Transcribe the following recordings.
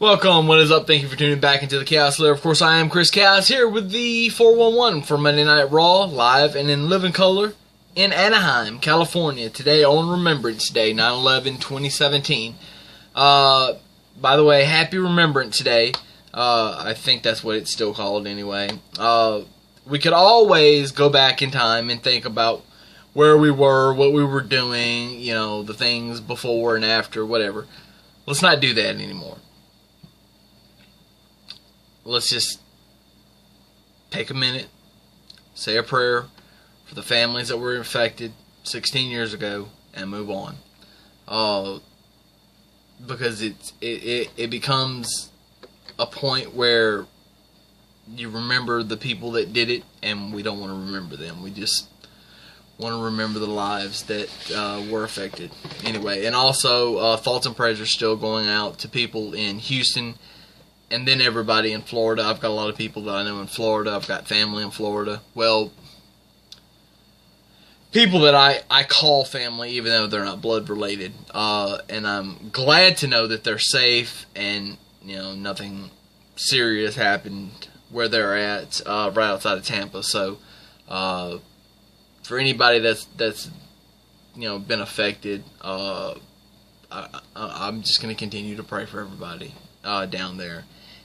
Welcome, what is up? Thank you for tuning back into the Chaos Lair. Of course, I am Chris Chaos here with the 411 for Monday Night Raw, live and in living color in Anaheim, California. Today on Remembrance Day, 9/11/2017. By the way, Happy Remembrance Day. I think that's what it's still called anyway. We could always go back in time and think about where we were, what we were doing, you know, the things before and after, whatever. Let's not do that anymore. Let's just take a minute, say a prayer for the families that were infected 16 years ago, and move on. Because it becomes a point where you remember the people that did it, and we don't want to remember them. We just want to remember the lives that were affected. Anyway, and also thoughts and prayers are still going out to people in Houston, and then everybody in Florida. I've got a lot of people that I know in Florida. I've got family in Florida. Well, people that I call family, even though they're not blood related. And I'm glad to know that they're safe and, you know, nothing serious happened where they're at, right outside of Tampa. So, for anybody that's you know, been affected, I'm just going to continue to pray for everybody down there,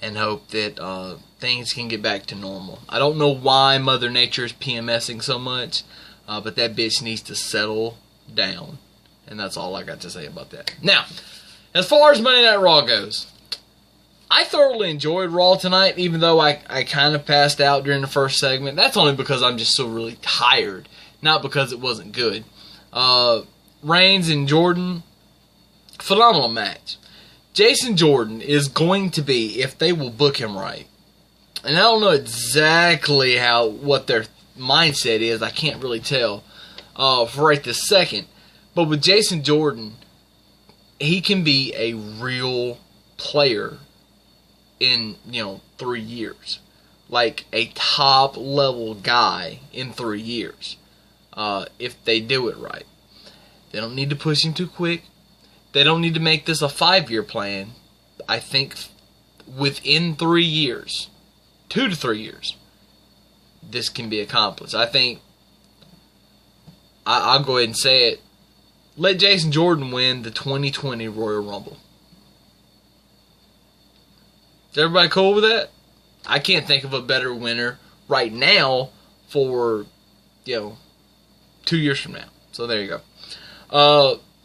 and hope that things can get back to normal. I don't know why Mother Nature is PMSing so much, but that bitch needs to settle down. And that's all I got to say about that. Now, as far as Monday Night Raw goes, I thoroughly enjoyed Raw tonight, even though I kind of passed out during the first segment. That's only because I'm just so really tired, not because it wasn't good. Reigns and Jordan, phenomenal match. Jason Jordan is going to be, if they will book him right, and I don't know exactly what their mindset is, I can't really tell for right this second, but with Jason Jordan, he can be a real player in, 3 years. Like a top level guy in 3 years, if they do it right. They don't need to push him too quick. They don't need to make this a 5-year plan. I think within 3 years, 2 to 3 years, this can be accomplished. I think, I'll go ahead and say it, let Jason Jordan win the 2020 Royal Rumble. Is everybody cool with that? I can't think of a better winner right now for, 2 years from now. So there you go.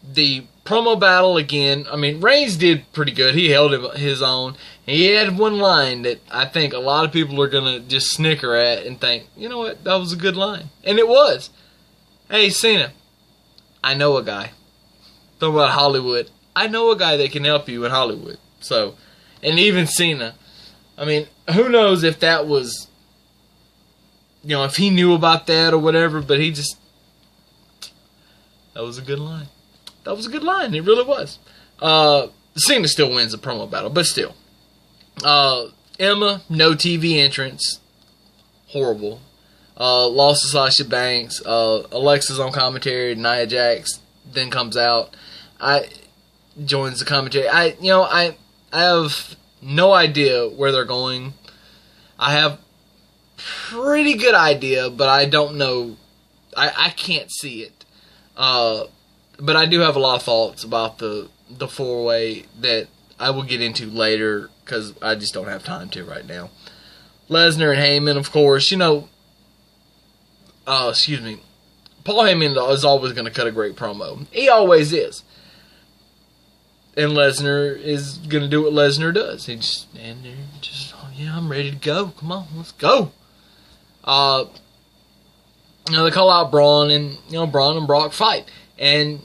The promo battle again, I mean, Reigns did pretty good. He held his own. He had one line that I think a lot of people are going to just snicker at and think, you know what, that was a good line. And it was. Hey, Cena, I know a guy. Talking about Hollywood. I know a guy that can help you in Hollywood. So, and even Cena, I mean, who knows if that was, if he knew about that or whatever, but he just, that was a good line. That was a good line. It really was. Cena still wins the promo battle, but still. Emma, no TV entrance. Horrible. Lost to Sasha Banks. Alexa's on commentary. Nia Jax then comes out. Joins the commentary. I have no idea where they're going. I have pretty good idea, but I don't know. I can't see it. But I do have a lot of thoughts about the four-way that I will get into later, because I just don't have time to right now. Lesnar and Heyman, of course, Paul Heyman is always going to cut a great promo. He always is. And Lesnar is going to do what Lesnar does. He just stand there and just, I'm ready to go. Come on, let's go. They call out Braun, and, Braun and Brock fight. And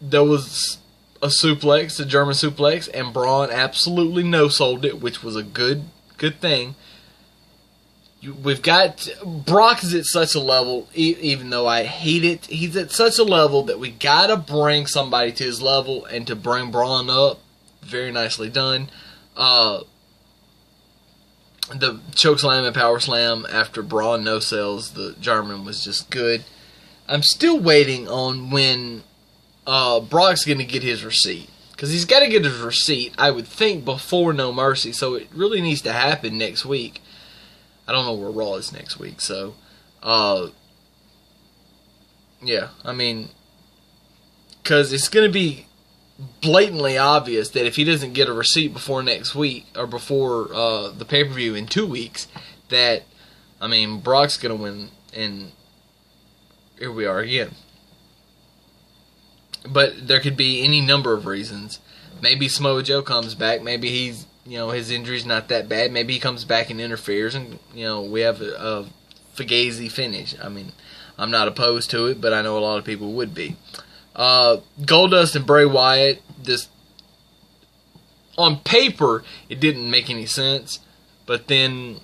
there was a suplex, a German suplex, and Braun absolutely no-sold it, which was a good thing. We've got, Brock is at such a level, even though I hate it, he's at such a level that we gotta bring somebody to his level, and to bring Braun up, very nicely done. The chokeslam and power slam after Braun no-sells the German was just good. I'm still waiting on when Brock's going to get his receipt. Because he's got to get his receipt, I would think, before No Mercy. So it really needs to happen next week. I don't know where Raw is next week. So, yeah. I mean, because it's going to be blatantly obvious that if he doesn't get a receipt before next week, or before the pay-per-view in 2 weeks, that, I mean, Brock's going to win, and here we are again. But there could be any number of reasons. Maybe Samoa Joe comes back. Maybe he's, his injury's not that bad. Maybe he comes back and interferes, and, we have a Fugazi finish. I mean, I'm not opposed to it, but I know a lot of people would be. Goldust and Bray Wyatt, this, on paper, it didn't make any sense. But then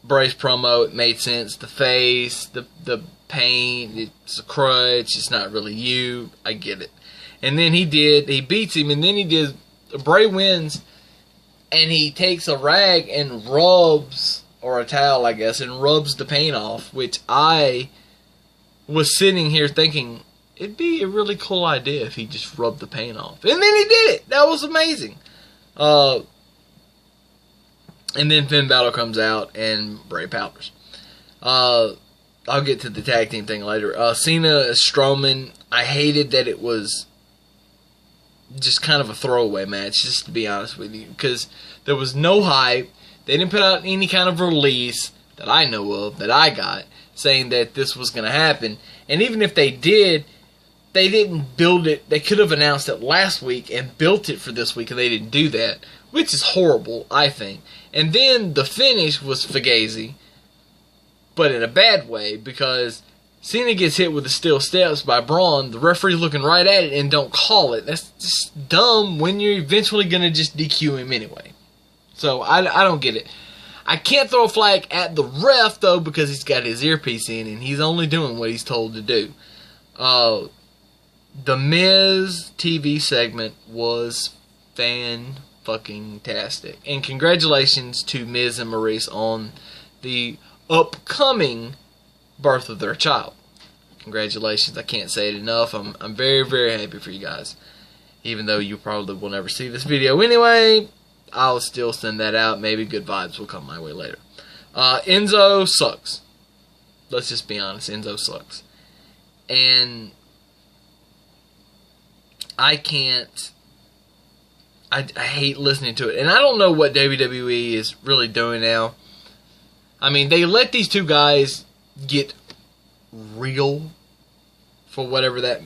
Bray's promo, it made sense. The face, the pain, it's a crutch, it's not really you. I get it. And then he beats him, and then Bray wins, and he takes a rag and rubs, or a towel, I guess, and rubs the paint off, which I was sitting here thinking, it'd be a really cool idea if he just rubbed the paint off. And then he did it! That was amazing. And then Finn Balor comes out, and Bray powders. I'll get to the tag team thing later. Cena, Strowman, I hated that it was just kind of a throwaway match, just to be honest with you, because there was no hype. They didn't put out any kind of release that I know of, that I got, saying that this was going to happen. And even if they did, they didn't build it. They could have announced it last week and built it for this week, and they didn't do that, which is horrible, I think. And then the finish was Fugazi, but in a bad way, because Cena gets hit with the steel steps by Braun, the referee's looking right at it and don't call it. That's just dumb when you're eventually going to just DQ him anyway. So, I don't get it. I can't throw a flag at the ref, though, because he's got his earpiece in and he's only doing what he's told to do. The Miz TV segment was fan-fucking-tastic. And congratulations to Miz and Maurice on the upcoming birth of their child. Congratulations. I can't say it enough. I'm very, very happy for you guys. Even though you probably will never see this video anyway, I'll still send that out. Maybe good vibes will come my way later. Enzo sucks. Let's just be honest. Enzo sucks. And I can't. I hate listening to it. And I don't know what WWE is really doing now. I mean, they let these two guys get real, for whatever that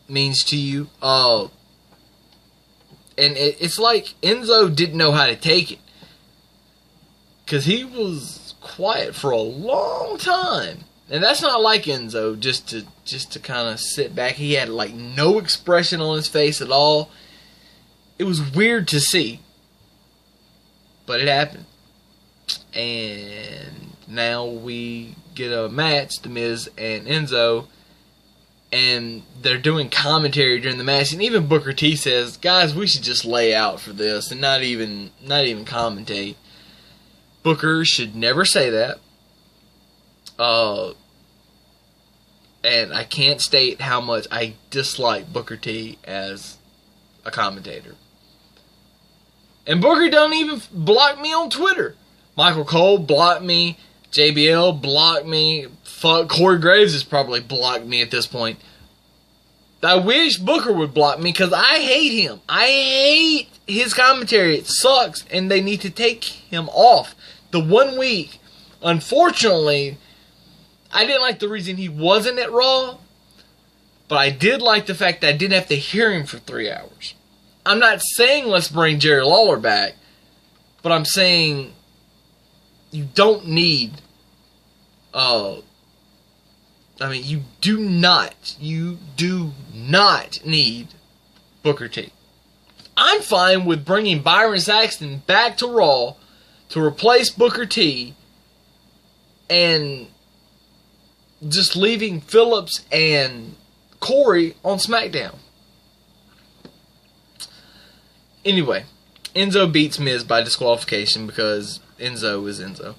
means to you. And it's like Enzo didn't know how to take it, because he was quiet for a long time. And that's not like Enzo, just to kind of sit back. He had like no expression on his face at all. It was weird to see, but it happened. And now we get a match, The Miz and Enzo, and they're doing commentary during the match, and even Booker T says, guys, we should just lay out for this and not even commentate. Booker should never say that. And I can't state how much I dislike Booker T as a commentator. And Booker don't even block me on Twitter. Michael Cole blocked me. JBL blocked me. Fuck, Corey Graves has probably blocked me at this point. I wish Booker would block me, because I hate him. I hate his commentary. It sucks, and they need to take him off. The 1 week, unfortunately, I didn't like the reason he wasn't at Raw, but I did like the fact that I didn't have to hear him for 3 hours. I'm not saying let's bring Jerry Lawler back, but I'm saying you don't need, you do not need Booker T. I'm fine with bringing Byron Saxton back to Raw to replace Booker T and just leaving Phillips and Corey on SmackDown. Anyway, Enzo beats Miz by disqualification because Enzo is Enzo.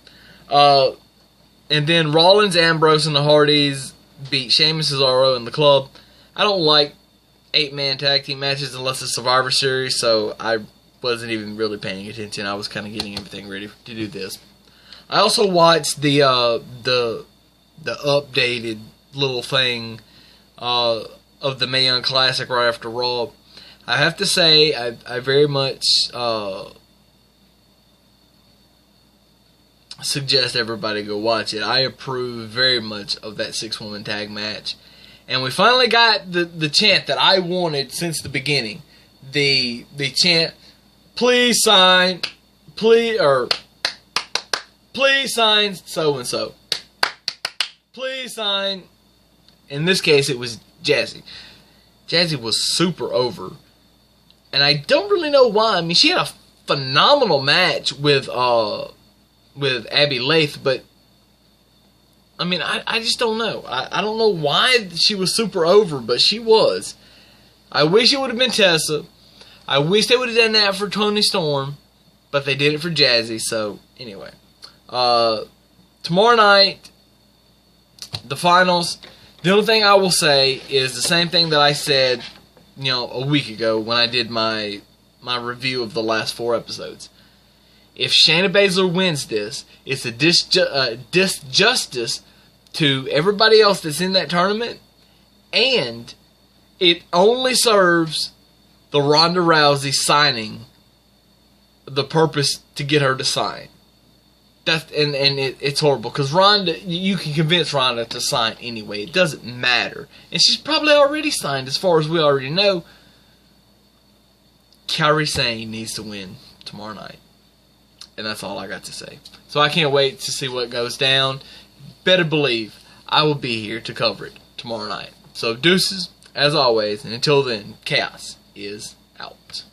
And then Rollins, Ambrose, and the Hardys beat Sheamus, Cesaro, and the Club. I don't like 8-man tag team matches unless it's Survivor Series, so I wasn't even really paying attention. I was kind of getting everything ready to do this. I also watched the updated little thing of the Mae Young Classic right after Raw. I have to say, I very much suggest everybody go watch it. I approve very much of that 6-woman tag match. And we finally got the chant that I wanted since the beginning. The chant, please sign, please sign so-and-so. Please sign. In this case, it was Jazzy. Jazzy was super over. And I don't really know why. I mean, she had a phenomenal match with Abby Lath, but I mean, I just don't know. I don't know why she was super over, but she was. I wish it would have been Tessa. I wish they would have done that for Toni Storm, but they did it for Jazzy. So anyway, tomorrow night, the finals. The only thing I will say is the same thing that I said, a week ago when I did my review of the last 4 episodes. If Shayna Baszler wins this, it's a disjustice to everybody else that's in that tournament, and it only serves the Ronda Rousey signing the purpose to get her to sign. It's horrible because Ronda, you can convince Ronda to sign anyway. It doesn't matter, and she's probably already signed as far as we already know. Kairi Sane needs to win tomorrow night. And that's all I got to say. So I can't wait to see what goes down. Better believe I will be here to cover it tomorrow night. So deuces, as always, and until then, chaos is out.